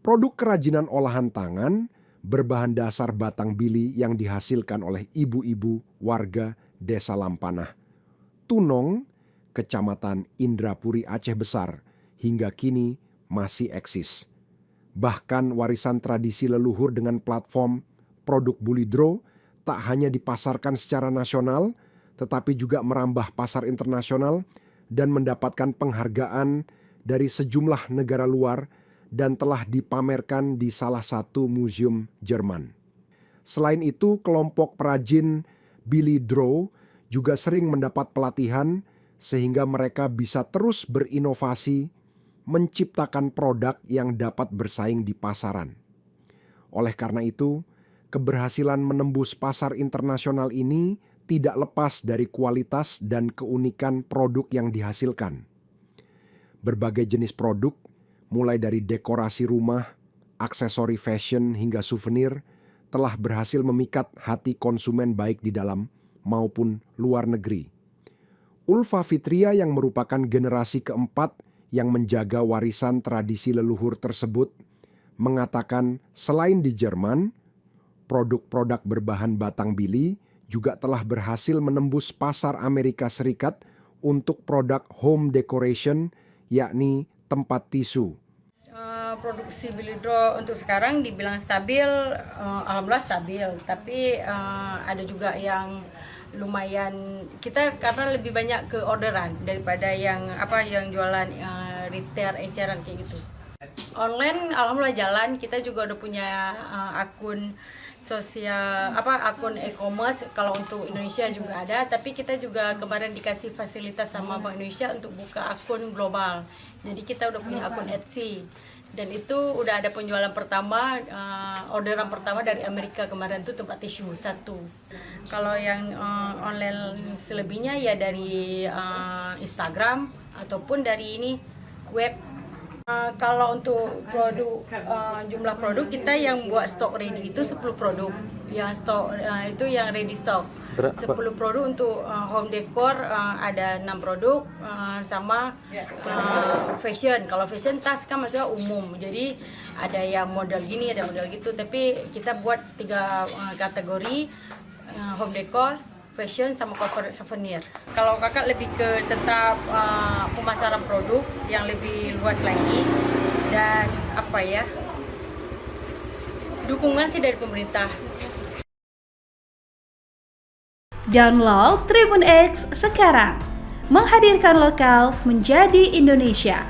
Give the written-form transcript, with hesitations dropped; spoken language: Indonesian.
Produk kerajinan olahan tangan berbahan dasar batang bili yang dihasilkan oleh ibu-ibu warga Desa Lampanah, Tunong, Kecamatan Indrapuri, Aceh Besar, hingga kini masih eksis. Bahkan warisan tradisi leluhur dengan platform produk Bulidro tak hanya dipasarkan secara nasional, tetapi juga merambah pasar internasional dan mendapatkan penghargaan dari sejumlah negara luar dan telah dipamerkan di salah satu museum Jerman. Selain itu, kelompok perajin Bulidro juga sering mendapat pelatihan sehingga mereka bisa terus berinovasi, menciptakan produk yang dapat bersaing di pasaran. Oleh karena itu, keberhasilan menembus pasar internasional ini tidak lepas dari kualitas dan keunikan produk yang dihasilkan. Berbagai jenis produk, mulai dari dekorasi rumah, aksesori fashion hingga souvenir, telah berhasil memikat hati konsumen baik di dalam maupun luar negeri. Ulfa Fitria yang merupakan generasi keempat yang menjaga warisan tradisi leluhur tersebut, mengatakan selain di Jerman, produk-produk berbahan batang bili juga telah berhasil menembus pasar Amerika Serikat untuk produk home decoration, yakni tempat tisu. Produksi Bulidro untuk sekarang dibilang stabil, alhamdulillah stabil. Tapi ada juga yang lumayan, kita karena lebih banyak ke orderan daripada yang jualan retail eceran kayak gitu. Online alhamdulillah jalan, kita juga udah punya akun sosial akun e-commerce. Kalau untuk Indonesia juga ada, tapi kita juga kemarin dikasih fasilitas sama Bank Indonesia untuk buka akun global. Jadi kita udah punya akun Etsy. Dan itu udah ada penjualan pertama, orderan pertama dari Amerika kemarin tuh tempat tisu 1. Kalau yang online selebihnya ya dari Instagram ataupun dari ini web. Kalau untuk produk, jumlah produk kita yang buat stok ready itu 10 produk. Yang stok itu yang ready stock. 10 produk untuk home decor, ada 6 produk, sama fashion. Kalau fashion tas kan maksudnya umum. Jadi ada yang model gini, ada model gitu. Tapi kita buat 3 kategori, home decor, fashion sama corporate souvenir. Kalau kakak lebih ke tetap pemasaran produk yang lebih luas lagi dan dukungan sih dari pemerintah. Download Tribun X sekarang, menghadirkan lokal menjadi Indonesia.